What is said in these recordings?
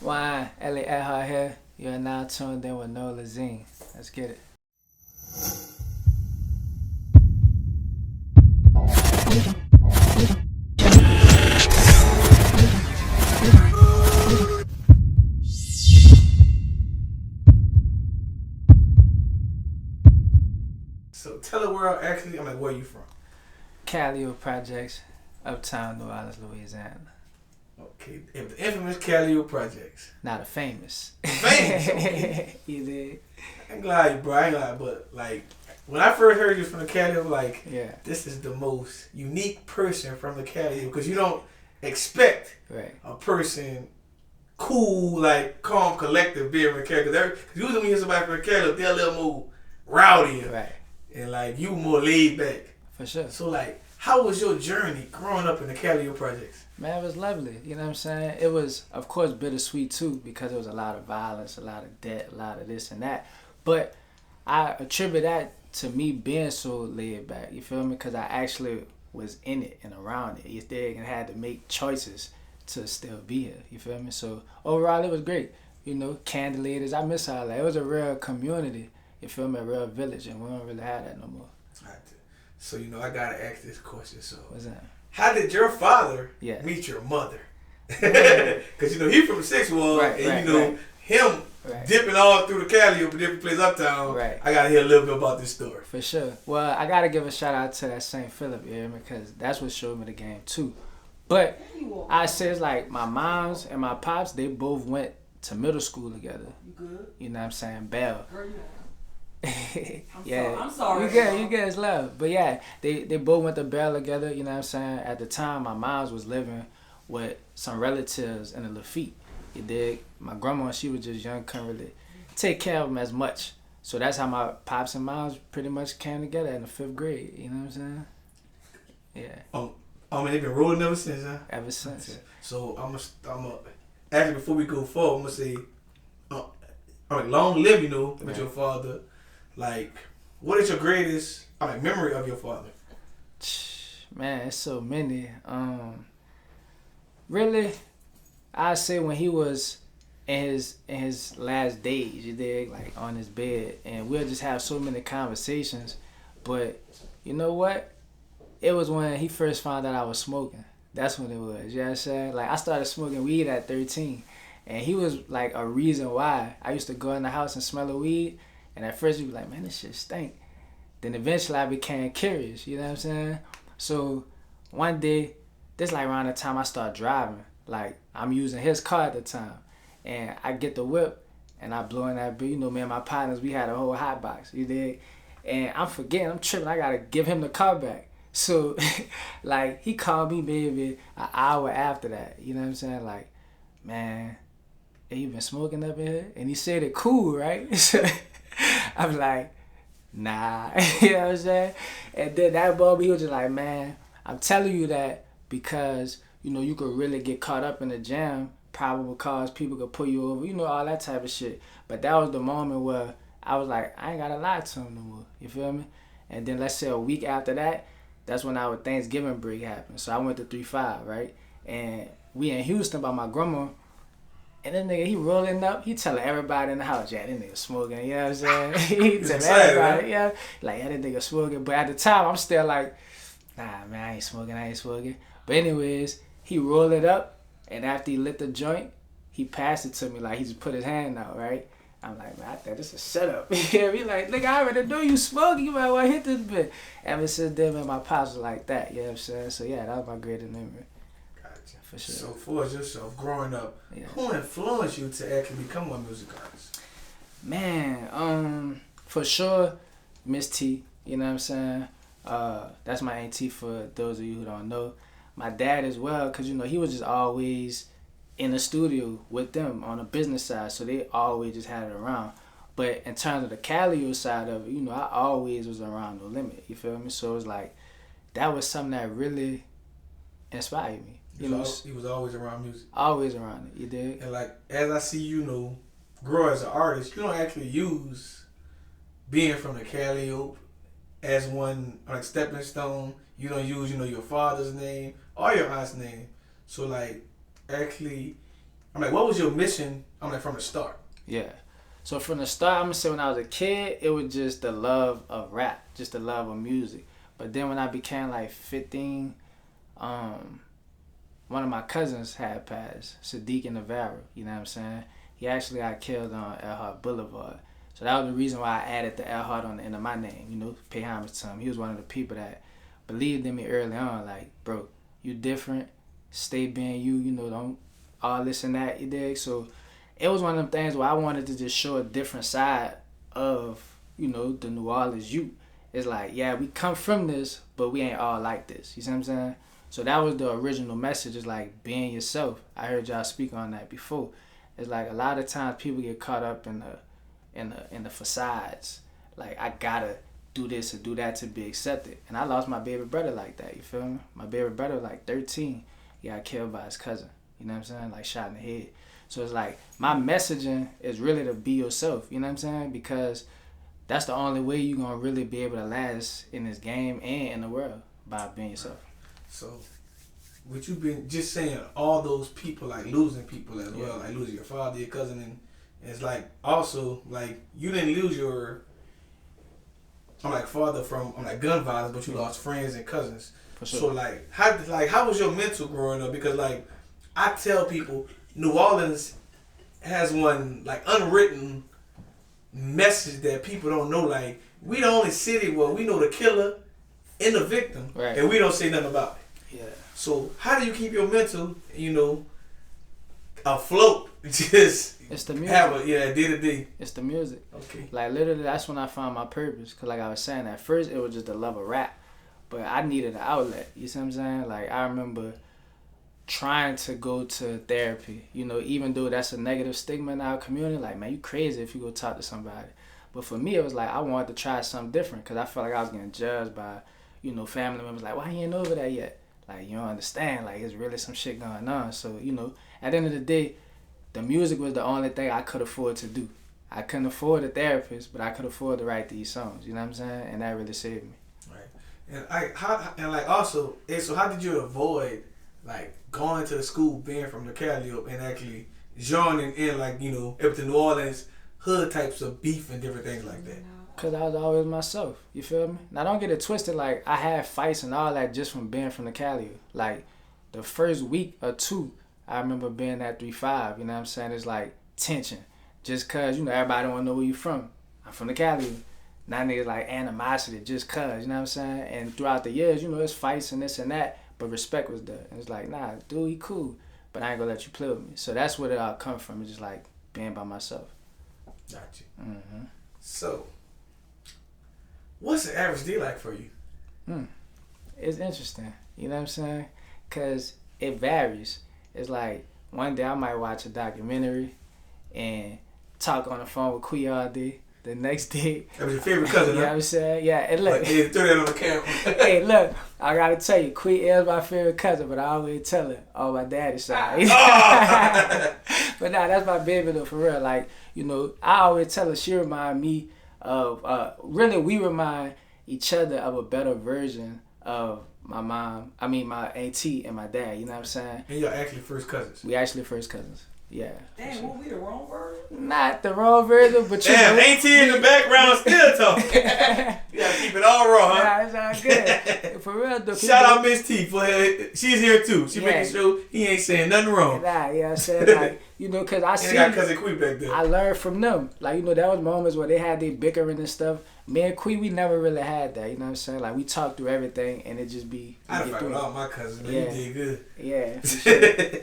Why, Ellie Ehart here. You are now tuned in with Noah Lazine. Let's get it. So tell the world actually, where you from? Calio Projects, Uptown, New Orleans, Louisiana. Okay, if the infamous Calio Projects. Not a famous. Famous? Okay. You did? I'm glad, bro. I ain't glad, but like, when I first heard you from the Calio, I'm like, Yeah. this is the most unique person from the Calio because you don't expect Right. a person cool, like calm, collective being from the Calio. Because usually when you hear somebody from the Calio, they're a little more rowdy. Right. And like, you more laid back. For sure. So like, how was your journey growing up in the Calio Projects? Man, it was lovely. You know what I'm saying? It was, of course, bittersweet too because it was a lot of violence, a lot of debt, a lot of this and that. But I attribute that to me being so laid back. You feel me? Because I actually was in it and around it. You dig? And had to make choices to still be here. You feel me? So overall, it was great. You know, Candilators, I miss all that. It was a real community. You feel me? A real village, and we don't really have that no more. So I gotta ask this question. So What's that? how did your father Yeah. meet your mother? Because he from the Sixth Ward, Right, and right. him Right. dipping all through the Cali up in different places uptown. Right. I gotta hear a little bit about this story. For sure. Well, I gotta give a shout out to that St. Philip area because that's what showed me the game too. But I says like my moms and my pops, they both went to middle school together. You good? You know what I'm saying? Bell. Girl, you Yeah. I'm sorry. You guys love. But yeah, they both went to Bell together, you know what I'm saying? At the time my mom's was living with some relatives in the Lafitte. You dig? My grandma, she was just young, couldn't really take care of them as much. So that's how my pops and moms pretty much came together in the 5th grade, you know what I'm saying? Yeah. They've been rolling ever since, huh? Ever since. So I'm actually before we go forward, I'm gonna say, long live with Right. your father. Like, what is your greatest memory of your father? Man, it's so many. Really, I say when he was in his last days, you dig, like on his bed, and we'll just have so many conversations. But you know what? It was when he first found out I was smoking. That's when it was. You know what I'm saying? Like I started smoking weed at 13, and he was like a reason why. I used to go in the house and smell the weed, and at first he'd be like, "Man, this shit stink." Then eventually I became curious. You know what I'm saying? So one day, this like around the time I started driving. Like I'm using his car at the time, and I get the whip, and I blow in that beat. You know, me and my partners, we had a whole hot box. You dig? And I'm forgetting, I'm tripping. I gotta give him the car back. So, like he called me maybe an hour after that. You know what I'm saying? Like, man, hey, you been smoking up in here? And he said it cool, right? So I'm like, nah. You know what I'm saying? And then that boy, he was just like, man, I'm telling you that because, you could really get caught up in the jam, probable cause people could pull you over, all that type of shit. But that was the moment where I was like, I ain't gotta lie to him no more. You feel me? And then let's say a week after that, that's when our Thanksgiving break happened. So I went to 3-5, right? And we in Houston by my grandma. And that nigga, he rolling up. He telling everybody in the house, yeah, that nigga smoking. You know what I'm saying? He telling everybody, yeah. Like, yeah, that nigga smoking. But at the time, I'm still like, nah, man, I ain't smoking. But anyways, he rolled it up. And after he lit the joint, he passed it to me. Like, he just put his hand out, right? I'm like, man, I thought this is a setup. Yeah, he like, nigga, I already know you smoking. You might want to hit this bit. Ever since then, man, my pops was like that. You know what I'm saying? So, yeah, that was my greatest memory. Gotcha. For sure. So for yourself, growing up, Yeah. who influenced you to actually become a music artist? Man, for sure, Miss T. You know what I'm saying? That's my auntie for those of you who don't know. My dad as well, because, he was just always in the studio with them on the business side, so they always just had it around. But in terms of the Calio side of it, I always was around No Limit. You feel me? So it was like that was something that really inspired me. He was always around music. Always around it. You dig? And like as I see grow as an artist, you don't actually use being from the Calio as one like stepping stone. You don't use your father's name or your aunt's name. So like actually I'm like, what was your mission? I'm like, from the start. Yeah. So from the start, I'm gonna say when I was a kid, it was just the love of rap, just the love of music. But then when I became like 15, one of my cousins had passed, Sadiq Navarro, you know what I'm saying? He actually got killed on Earhart Boulevard. So that was the reason why I added the Earhart on the end of my name, you know, pay homage to him. He was one of the people that believed in me early on, like, bro, you different, stay being you, you know, don't all this and that, you dig? So it was one of them things where I wanted to just show a different side of, you know, the New Orleans youth. It's like, yeah, we come from this, but we ain't all like this. You see what I'm saying? So that was the original message, is like being yourself. I heard y'all speak on that before. It's like a lot of times people get caught up in the facades. Like, I gotta do this or do that to be accepted. And I lost my baby brother like that, you feel me? My baby brother, like 13, he got killed by his cousin. You know what I'm saying? Like, shot in the head. So it's like, my messaging is really to be yourself, you know what I'm saying? Because that's the only way you're gonna really be able to last in this game and in the world, by being yourself. So, what you been just saying, all those people, like losing people as well, like losing your father, your cousin, and it's like also like you didn't lose your, I'm like father from gun violence, but you lost friends and cousins. For sure. So how was your mental growing up? Because like I tell people, New Orleans has one like unwritten message that people don't know. Like, we the only city where we know the killer and the victim, right, and we don't say nothing about it. Yeah. So how do you keep your mental, you know, afloat? Just it's the music. Have a day to day. It's the music. Okay. Like, literally, that's when I found my purpose. Cause like I was saying, at first it was just the love of rap, but I needed an outlet. You see what I'm saying? Like, I remember trying to go to therapy, you know, even though that's a negative stigma in our community. Like, man, you crazy if you go talk to somebody. But for me, it was like I wanted to try something different, because I felt like I was getting judged by, you know, family members. Like, why you ain't over that yet? Like, you don't understand. Like, it's really some shit going on. So, you know, at the end of the day, the music was the only thing I could afford to do. I couldn't afford a therapist, but I could afford to write these songs. You know what I'm saying? And that really saved me. Right. And so how did you avoid like going to the school, being from the Cali and actually joining in, like, you know, up to New Orleans hood types of beef and different things like that? Cause I was always myself. You feel me? Now, don't get it twisted. Like, I had fights and all that just from being from the Cali. Like, the first week or two, I remember being at 3-5. You know what I'm saying? It's like tension, just cause, you know, everybody wanna know where you from. I'm from the Cali. Now niggas like animosity just cause. You know what I'm saying? And throughout the years, you know, it's fights and this and that, but respect was there. And it's like, nah, dude, he cool, but I ain't gonna let you play with me. So that's where it all come from. It's just like being by myself. Gotcha. Mm-hmm. So, what's the average day like for you? It's interesting. You know what I'm saying? Cause it varies. It's like one day I might watch a documentary and talk on the phone with Quee all day. The next day, that was your favorite cousin, you know what I'm saying? Yeah, and look, like, throw that on the camera. Hey, look, I gotta tell you, Quee is my favorite cousin, but I always tell her on my daddy's side. But nah, that's my baby though, for real. Like, you know, I always tell her, she remind me of, really, we remind each other of a better version of my auntie and my dad, you know what I'm saying? And y'all actually first cousins. We actually first cousins. Yeah. Damn, sure. Were we the wrong version? Not the wrong version, but you damn, know, auntie in the background still talking. You gotta keep it all raw, huh? Nah, it's all good. For real though. Shout out Miss T for she's here too. She making sure he ain't saying nothing wrong. Nah, you know what I'm saying? Like, you know, cause I see. And I got cousin Quee back there. I learned from them. Like, you know, there was moments where they had their bickering and stuff. Me and Quee, we never really had that. You know what I'm saying? Like, we talked through everything, and it just be. I fight with all my cousins, man. Yeah. You did good. Yeah. For sure.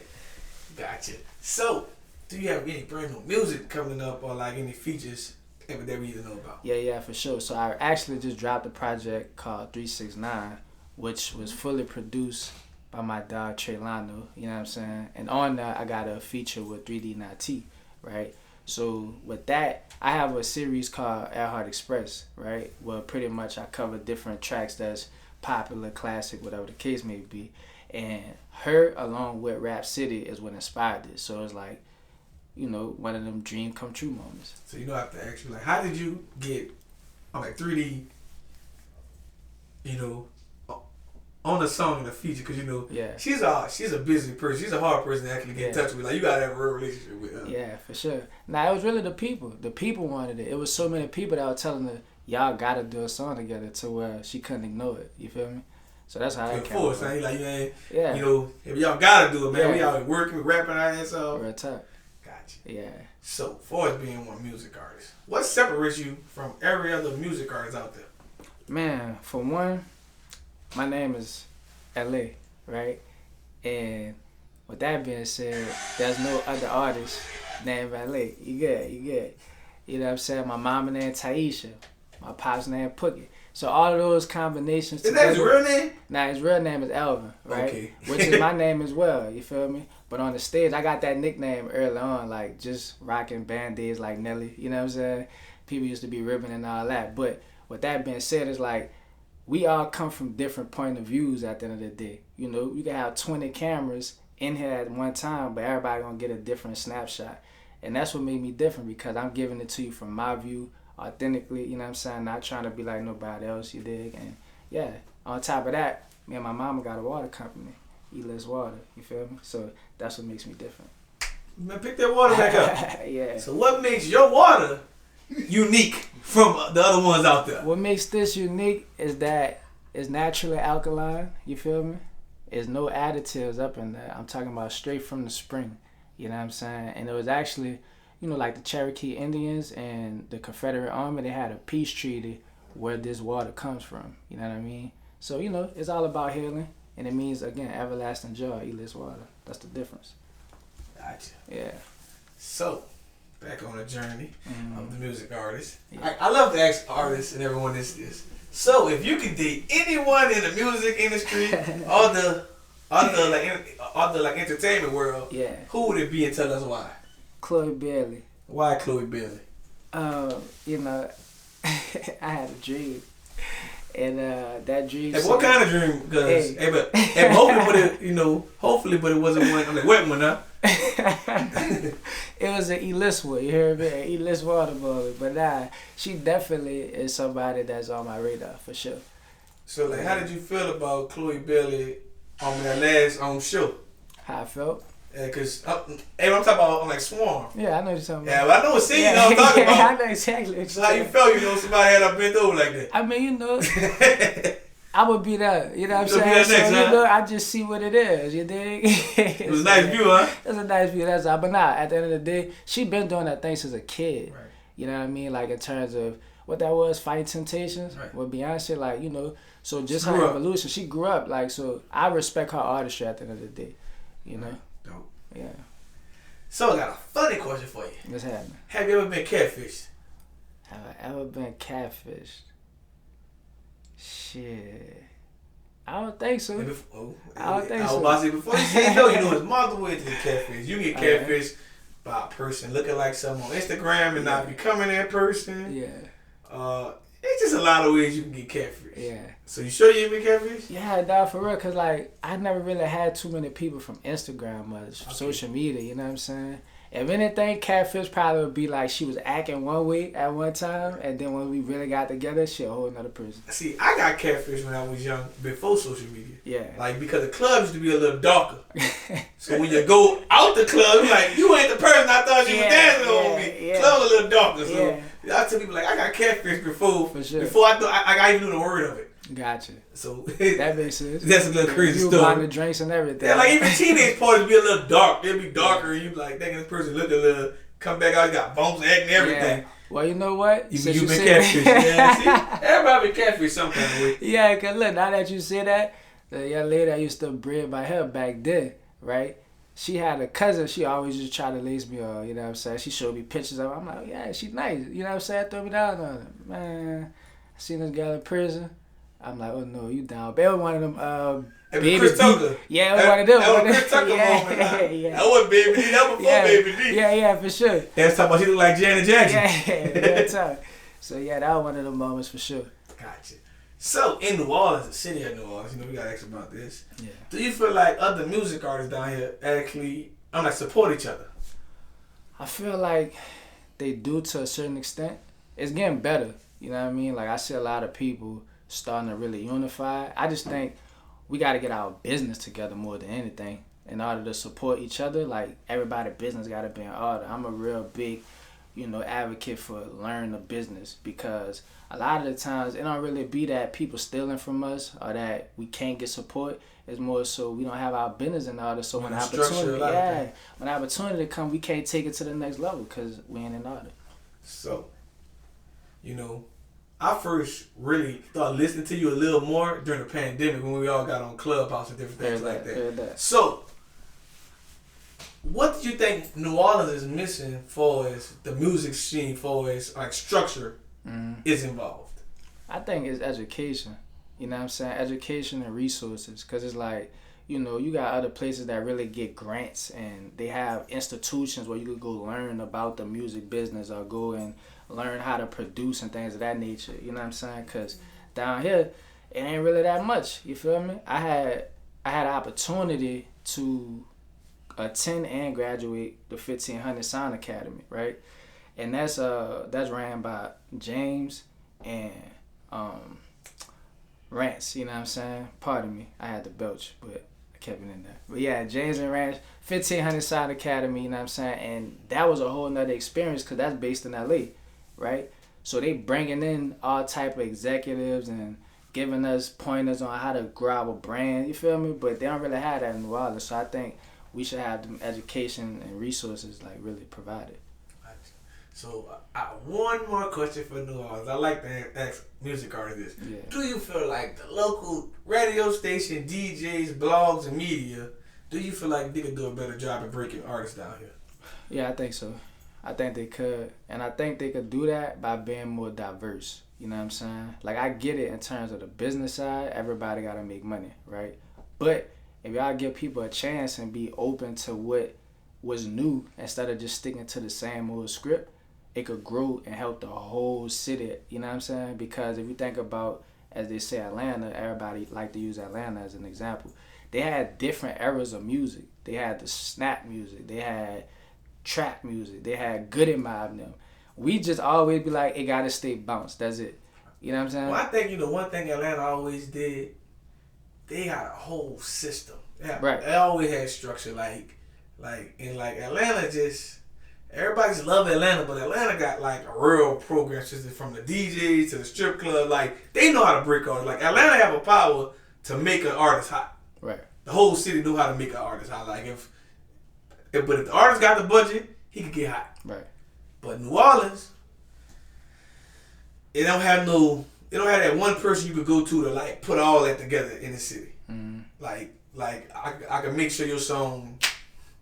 Gotcha. So, do you have any brand new music coming up, or like any features that we need to know about? Yeah, for sure. So I actually just dropped a project called 369, which was fully produced by my dog Treylano, you know what I'm saying? And on that, I got a feature with 3D Nati, right? So with that, I have a series called Earhart Express, right? Where pretty much I cover different tracks that's popular, classic, whatever the case may be. And her, along with Rap City, is what inspired this. So it's like, you know, one of them dream come true moments. So, you know, I have to ask you, like, how did you get on like 3D, you know, on the song in the future, because Yeah. she's a busy person. She's a hard person to actually get in touch with. Like, you gotta have a real relationship with her. Yeah, for sure. Now it was really the people. The people wanted it. It was so many people that were telling her, "Y'all gotta do a song together," to where she couldn't ignore it. You feel me? So that's how it came. Of course, like you ain't. Yeah. If y'all gotta do it, man. Yeah. We out working, we rapping our ass off. Real talk. Gotcha. Yeah. So, far as being one music artist, what separates you from every other music artist out there? Man, for one, my name is LA, right? And with that being said, there's no other artist named LA. You get it. You know what I'm saying? My mama named Taisha. My pop's named Pookie. So all of those combinations. Is that his real name? Nah, his real name is Elvin, right? Okay. Which is my name as well, you feel me? But on the stage, I got that nickname early on, like just rocking band-aids like Nelly, you know what I'm saying? People used to be ribbing and all that. But with that being said, it's like, we all come from different point of views at the end of the day. You know, you can have 20 cameras in here at one time, but everybody gonna get a different snapshot. And that's what made me different, because I'm giving it to you from my view, authentically, you know what I'm saying? Not trying to be like nobody else, you dig? And yeah, on top of that, me and my mama got a water company, E-List Water, you feel me? So that's what makes me different. Man, pick that water back up. Yeah. So what makes your water unique from the other ones out there? What makes this unique is that it's naturally alkaline, you feel me? There's no additives up in there. I'm talking about straight from the spring, you know what I'm saying? And it was actually, you know, like the Cherokee Indians and the Confederate Army, they had a peace treaty where this water comes from, you know what I mean? So, you know, it's all about healing, and it means, again, everlasting joy, E-List Water. That's the difference. Gotcha. Yeah. So, back on the journey of the music artist. Yeah. I love to ask artists and everyone this. So, if you could date anyone in the music industry or the entertainment world, Yeah. who would it be, and tell us why? Chloe Bailey. Why Chloe Bailey? You know, I had a dream. And that dream. Hey, what kind of dream? Because hopefully, but it wasn't one. I'm like, wet one, huh? It was an E-List one, you hear me? An E-List water boy. But nah, she definitely is somebody that's on my radar for sure. So, like, how did you feel about Chloe Bailey on that last show? How I felt? Cause I'm talking about like Swarm. Yeah, I know what you're talking about. Yeah, but I know what scene I'm talking about. I know exactly what So how you felt, somebody had bent over like that. I mean, I would be there. You know what I'm saying? Next, huh? I just see what it is. You dig? It was a nice view, huh? It's a nice view. That's all. But nah, at the end of the day, she been doing that thing since a kid. Right. You know what I mean? Like in terms of what that was, Fighting Temptations right. with Beyonce. Like, so just She her grew up. evolution. She grew up. Like, so I respect her artistry at the end of the day. You know? Dope. Yeah. So I got a funny question for you. What's happening? Have you ever been catfished? Have I ever been catfished? Shit. I don't think so. I don't think I was so. about to say, before you say no, there's multiple ways to get catfished. You get catfished by a person looking like someone on Instagram and not becoming that person. Yeah. It's just a lot of ways you can get catfished. Yeah. So you sure you ain't been catfished? Yeah, dog, for real, because, like, I never really had too many people from Instagram much, social media, you know what I'm saying? If anything, catfish probably would be like she was acting one way at one time, and then when we really got together, she a whole nother person. See, I got catfished when I was young, before social media. Yeah. Like, because the club used to be a little darker. So when you go out the club, you're like, you ain't the person I thought you was dancing over me. Yeah. Club a little darker. So I tell people, like, I got catfished before. For sure. Before I even knew the word of it. Gotcha. So that makes sense. That's a little crazy you story. buying the drinks and everything. Yeah, like even teenage parties be a little dark. They'll be darker, and you be like, dang, this person look a little, come back out, you got bumps, acting, everything. Yeah. Well, you know what? You've been catfished. Yeah, see? Everybody been catfished some kind of way. Yeah, because look, now that you say that, the young lady I used to braid my hair back then, right? She had a cousin, she always just tried to lace me off, you know what I'm saying? She showed me pictures of her. I'm like, yeah, she's nice. You know what I'm saying? Throw me down on it. Man, I seen this girl in prison. I'm like, oh no, you down. But it was one of them, Baby Chris D. Tucker. Yeah, it was one of them. That was Chris Tucker moment. That was Baby D. That was before Baby D. Yeah, for sure. That's talking about she look like Janet Jackson. Yeah, real time. So yeah, that was one of the moments for sure. Gotcha. So in New Orleans, the city of New Orleans, we gotta ask about this. Yeah. Do you feel like other music artists down here actually, support each other? I feel like they do to a certain extent. It's getting better. You know what I mean? Like I see a lot of people starting to really unify. I just think we got to get our business together more than anything in order to support each other. Like, everybody business got to be in order. I'm a real big, advocate for learning the business, because a lot of the times it don't really be that people stealing from us or that we can't get support. It's more so we don't have our business in order. So when opportunity come, we can't take it to the next level because we ain't in order. So, I first really started listening to you a little more during the pandemic when we all got on Clubhouse and different things like that. So, what do you think New Orleans is missing for as the music scene, for as like structure is involved? I think it's education. You know what I'm saying? Education and resources. Because it's like, you got other places that really get grants and they have institutions where you could go learn about the music business or go and learn how to produce and things of that nature. You know what I'm saying? Because down here, it ain't really that much. You feel me? I had an opportunity to attend and graduate the 1500 Sound Academy, right? And that's ran by James and Rance, you know what I'm saying? Pardon me, I had to belch, but I kept it in there. But yeah, James and Rance, 1500 Sound Academy, you know what I'm saying? And that was a whole nother experience because that's based in LA, right? So they bringing in all type of executives and giving us pointers on how to grow a brand, you feel me? But they don't really have that in New Orleans, so I think we should have them education and resources like really provided. So, one more question for New Orleans. I like to ask music artists this. Yeah. Do you feel like the local radio station, DJs, blogs, and media, do you feel like they could do a better job at breaking artists down here? Yeah, I think so. I think they could. And I think they could do that by being more diverse. You know what I'm saying? Like, I get it in terms of the business side. Everybody got to make money, right? But if y'all give people a chance and be open to what was new instead of just sticking to the same old script, it could grow and help the whole city. You know what I'm saying? Because if you think about, as they say, Atlanta, everybody like to use Atlanta as an example. They had different eras of music. They had the snap music. They had trap music. They had Goody Mob them. We just always be like, it got to stay bounced. That's it. You know what I'm saying? Well, I think, one thing Atlanta always did, they had a whole system. Right. They always had structure. Like Atlanta just, everybody's love Atlanta, but Atlanta got like a real program system from the DJs to the strip club. Like, they know how to break artists. Like, Atlanta have a power to make an artist hot. Right. The whole city knew how to make an artist hot. Like, but if the artist got the budget, he could get hot. Right. But New Orleans, it don't have that one person you could go to like put all that together in the city. Mm-hmm. Like I can make sure your song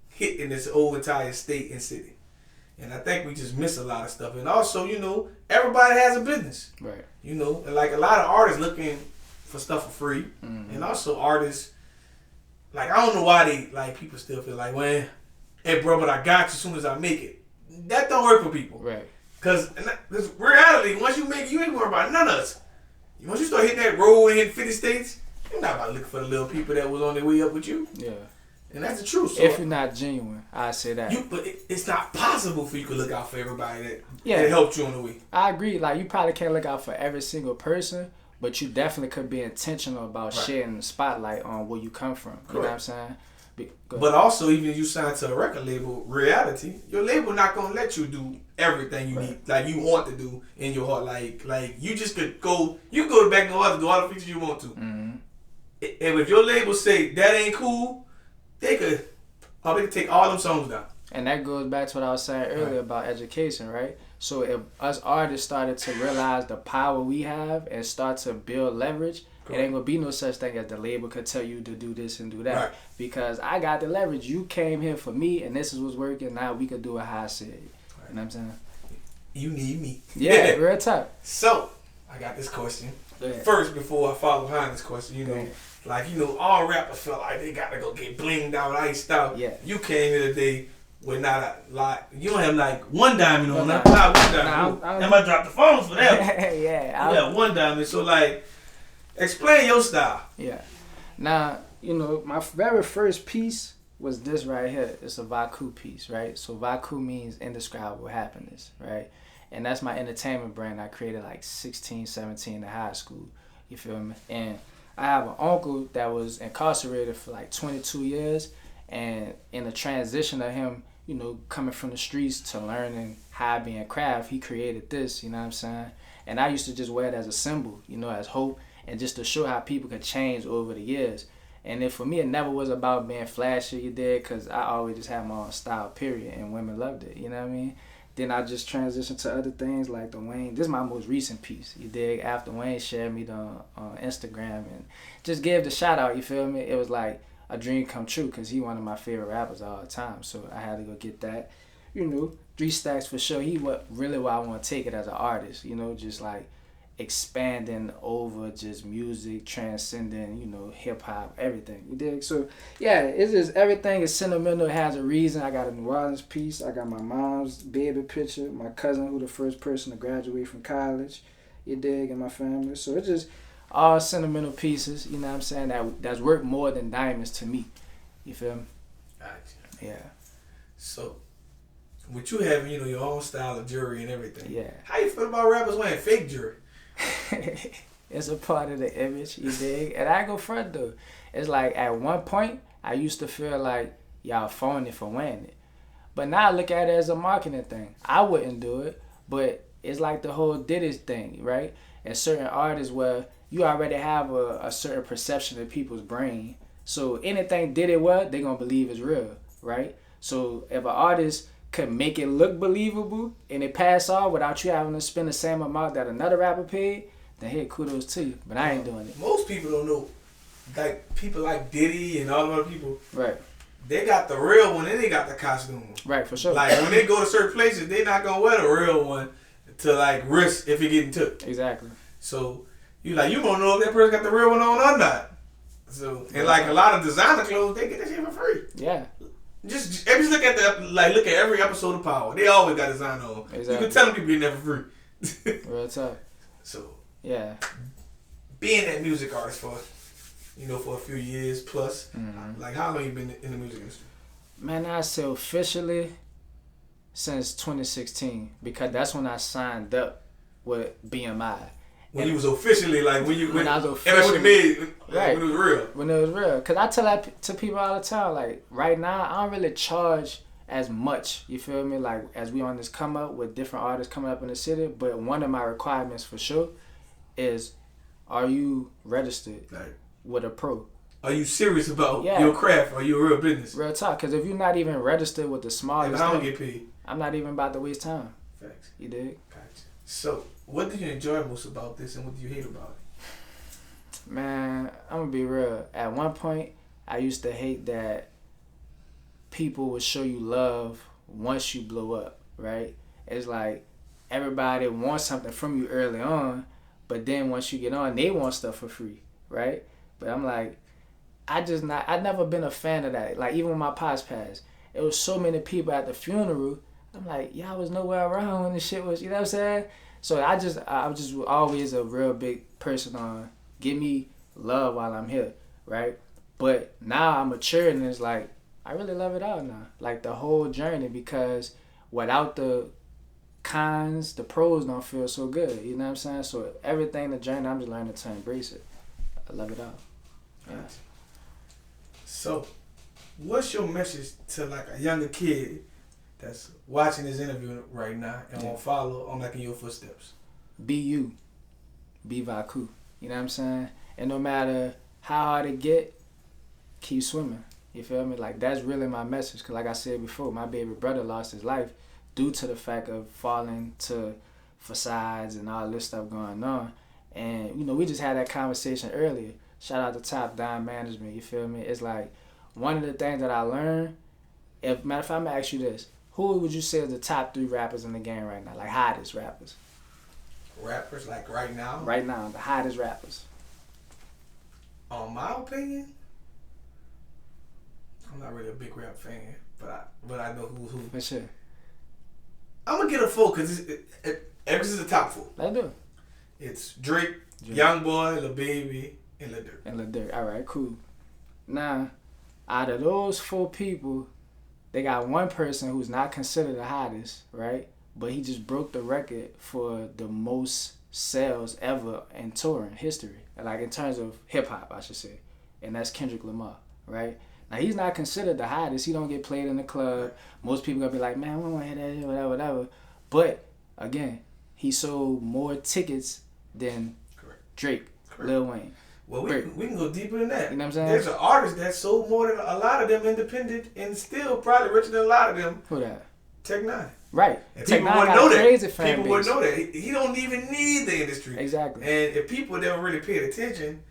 hit in this whole entire state and city. And I think we just miss a lot of stuff. And also, everybody has a business. Right. And like a lot of artists looking for stuff for free. Mm-hmm. And also artists, like, I don't know why people still feel like, well, hey bro, but I got you as soon as I make it. That don't work for people. Right. Cause reality, once you make it, you ain't worried about none of us. Once you start hitting that road and hitting 50 states, you're not about to look for the little people that was on their way up with you. Yeah. And that's the truth. So if you're not genuine, I say that. But it's not possible for you to look out for everybody that that helped you on the way. I agree. Like, you probably can't look out for every single person, but you definitely could be intentional about sharing the spotlight on where you come from. You know what I'm saying? But also, even if you sign to a record label, reality, your label not gonna let you do everything you need, like you want to do in your heart. Like you just could go, you can go back and do all the features you want to. Mm-hmm. And if your label say that ain't cool, they could take all them songs down. And that goes back to what I was saying earlier about education, right? So if us artists started to realize the power we have and start to build leverage, it ain't gonna be no such thing as the label could tell you to do this and do that. Right. Because I got the leverage. You came here for me and this is what's working. Now we could do it how I said. You know what I'm saying? You need me. Yeah, real tough. So, I got this question. First, before I follow behind this question, all rappers felt like they gotta go get blinged out, iced out. Yeah. You came here today with not a lot. You don't have like one diamond on. Not one diamond. I might drop the phones for that. Yeah, one diamond. So explain your style. Yeah. Now, my very first piece was this right here. It's a Vaku piece, right? So Vaku means indescribable happiness, right? And that's my entertainment brand I created like 16, 17 in high school. You feel me? And I have an uncle that was incarcerated for like 22 years, and in the transition of him, you know, coming from the streets to learning hobby and craft, he created this, you know what I'm saying? And I used to just wear it as a symbol, you know, as hope, and just to show how people could change over the years. And then for me, it never was about being flashy, you did, because I always just had my own style, period, and women loved it, you know what I mean? Then I just transitioned to other things like the Wayne. This is my most recent piece, you dig? After Wayne shared me on Instagram and just gave the shout out, you feel me? It was like a dream come true because he one of my favorite rappers all the time. So I had to go get that. You know, 3 Stacks for sure. He really what I want to take it as an artist, you know, just like expanding over just music, transcending, you know, hip hop, everything. You dig? So yeah, it's just everything is sentimental, it has a reason. I got a New Orleans piece, I got my mom's baby picture, my cousin who the first person to graduate from college, you dig, in my family. So it's just all sentimental pieces, you know what I'm saying, that's worth more than diamonds to me. You feel me? Gotcha. Yeah. So with you having, you know, your own style of jewelry and everything, Yeah. how you feel about rappers wearing fake jewelry? It's a part of the image, you dig? And I go front though. It's like at one point I used to feel like y'all phony for wearing it. But now I look at it as a marketing thing. I wouldn't do it, but it's like the whole Diddy's thing, right? And certain artists where you already have a certain perception in people's brain. So anything Diddy was, they gonna believe is real, right? So if an artist could make it look believable and it pass off without you having to spend the same amount that another rapper paid, then hey, kudos to you. But I ain't doing it. Most people don't know, like people like Diddy and all the other people, Right. they got the real one and they got the costume. Right, for sure. Like when they go to certain places, they not gonna wear the real one to like risk if it getting took. Exactly. So you don't know if that person got the real one on or not. So and like a lot of designer clothes, they get that shit for free. Yeah. Just look at every episode of Power. They always got design on. Exactly. You can tell them people getting that for free. Real tough. So Yeah. being that music artist for a few years plus, Mm-hmm. like how long you been in the music industry? Man, I say officially since 2016 because that's when I signed up with BMI. When you was officially like when I was when officially you made right. when it was real. When it was real. Because I tell that to people all the time, like right now I don't really charge as much, you feel me, like as we on this come up with different artists coming up in the city, but one of my requirements for sure is, are you registered Like, with a pro? are you serious about your craft? Are you a real business? Real talk, because if you're not even registered with the smallest If I don't thing, get paid. I'm not even about to waste time. Facts. You dig? Gotcha. So, what do you enjoy most about this, and what do you hate about it? Man, I'm gonna be real. At one point, I used to hate that people would show you love once you blow up, right? It's like everybody wants something from you early on, but then once you get on, they want stuff for free, right? But I'm like, I never been a fan of that. Like even when my pops passed, it was so many people at the funeral. I'm like, y'all was nowhere around when the shit was, you know what I'm saying? So I was just always a real big person on give me love while I'm here, right? But now I'm matured and it's like, I really love it all now. Like the whole journey, because without the cons, the pros don't feel so good, you know what I'm saying? So everything, the journey, I'm just learning to embrace it. I love it all. Yeah. So, what's your message to like a younger kid that's watching this interview right now and won't follow on like in your footsteps? Be you. Be Vaku. You know what I'm saying? And no matter how hard it get, keep swimming. You feel me? Like that's really my message. Cause like I said before, my baby brother lost his life due to the fact of falling to facades and all this stuff going on. And you know, we just had that conversation earlier. Shout out to Top Down Management. You feel me? It's like one of the things that I learned. Matter of fact, I'm gonna ask you this: who would you say is the top 3 rappers in the game right now? Like hottest rappers. Rappers like right now. Right now, the hottest rappers. On my opinion, I'm not really a big rap fan, but I know who. For sure. I'm gonna get a 4 because this is the top 4. Let's do it. It's Drake, Youngboy, Lil Baby, and Lil Durk. And Lil Durk. All right, cool. Now, out of those 4 people, they got one person who's not considered the hottest, right? But he just broke the record for the most sales ever in touring history, like in terms of hip hop, I should say, and that's Kendrick Lamar, right? Now he's not considered the hottest. He don't get played in the club. Most people gonna be like, man, we don't want to hear that, whatever, whatever. But again, he sold more tickets than Drake, Lil Wayne. Well, we can go deeper than that. You know what I'm saying? There's an artist that sold more than a lot of them independent and still probably richer than a lot of them. Who that? Tech Nine. Right. And Tech people Nine wouldn't got know a crazy that. fan People base. wouldn't know that. He don't even need the industry. Exactly. And if people never really paid attention,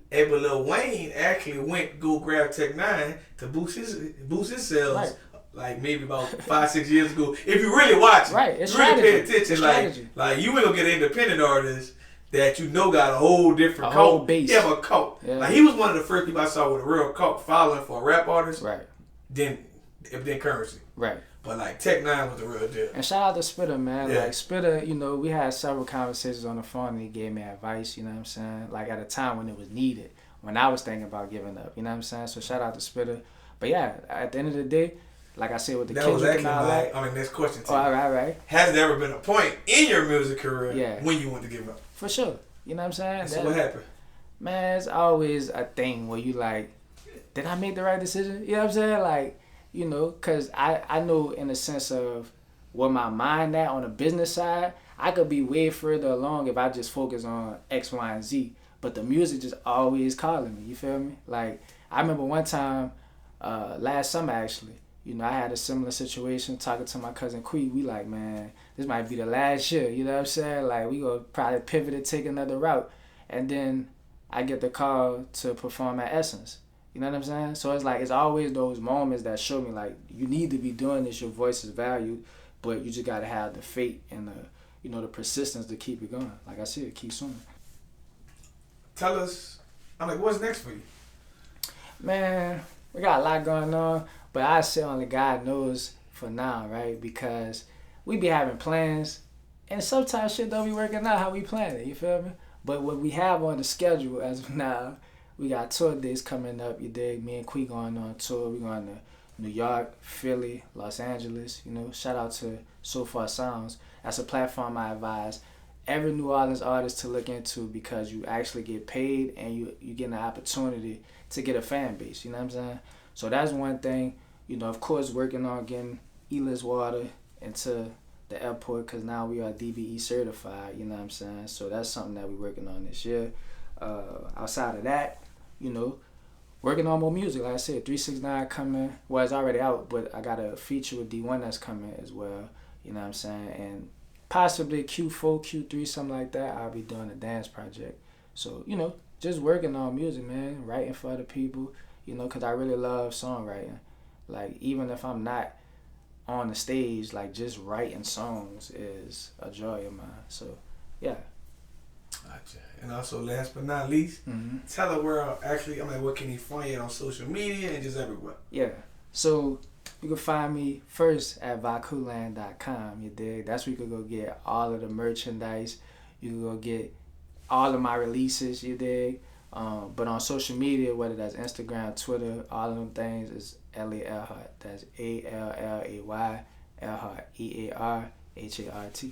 but Lil Wayne actually went go grab Tech Nine to boost his sales. Right. Like maybe about 5-6 years ago. If you really watch it, right, it's you really pay strategy. attention. It's strategy. Like you ain't gonna get an independent artist that you know got a whole different cult. Whole base. He have a cult. Yeah. Like he was one of the first people I saw with a real cult following for a rap artist. Right. Then Currency. Right. But like Tech Nine was the real deal. And shout out to Spitter, man. Yeah. Like Spitter, you know, we had several conversations on the phone and he gave me advice, you know what I'm saying? Like at a time when it was needed, when I was thinking about giving up, you know what I'm saying? So shout out to Spitter. But yeah, at the end of the day, like I said with the That was Kendrick actually and all that. next question to Oh, you. all right. Has there ever been a point in your music career Yeah. when you want to give up? For sure. You know what I'm saying? So what happened? Man, it's always a thing where you like, did I make the right decision? You know what I'm saying? Like, you know, because I know in the sense of where my mind at on the business side, I could be way further along if I just focus on X, Y, and Z. But the music just always calling me, you feel me? Like, I remember one time, last summer actually, you know, I had a similar situation talking to my cousin Quee. We like, man, this might be the last year, you know what I'm saying? Like, we gonna probably pivot and take another route. And then I get the call to perform at Essence. You know what I'm saying? So it's like, it's always those moments that show me like, you need to be doing this, your voice is valued, but you just gotta have the faith and the, you know, the persistence to keep it going. Like I said, keep swimming. Tell us, what's next for you? Man, we got a lot going on, but I say only God knows for now, right? Because we be having plans, and sometimes shit don't be working out how we planned it, you feel me? But what we have on the schedule as of now, we got tour days coming up, you dig? Me and Quee going on tour. We going to New York, Philly, Los Angeles, you know. Shout out to So Far Sounds. That's a platform I advise every New Orleans artist to look into because you actually get paid and you get an opportunity to get a fan base, you know what I'm saying? So that's one thing. You know, of course, working on getting Elis Water into the airport because now we are DBE certified, you know what I'm saying? So that's something that we're working on this year. Outside of that, you know, working on more music. Like I said, 369 coming. Well, it's already out, but I got a feature with D1 that's coming as well, you know what I'm saying? And possibly Q4, Q3, something like that, I'll be doing a dance project. So, you know, just working on music, man, writing for other people, you know, because I really love songwriting. Like, even if I'm not on the stage, like, just writing songs is a joy of mine. So, yeah. Gotcha. And also, last but not least, tell the world, actually, what can you find you on social media and just everywhere? Yeah. So, you can find me first at vakuland.com, you dig? That's where you can go get all of the merchandise. You can go get all of my releases, you dig? But on social media, whether that's Instagram, Twitter, all of them things, is Elliot Earhart. That's Allay Earhart, EARHART.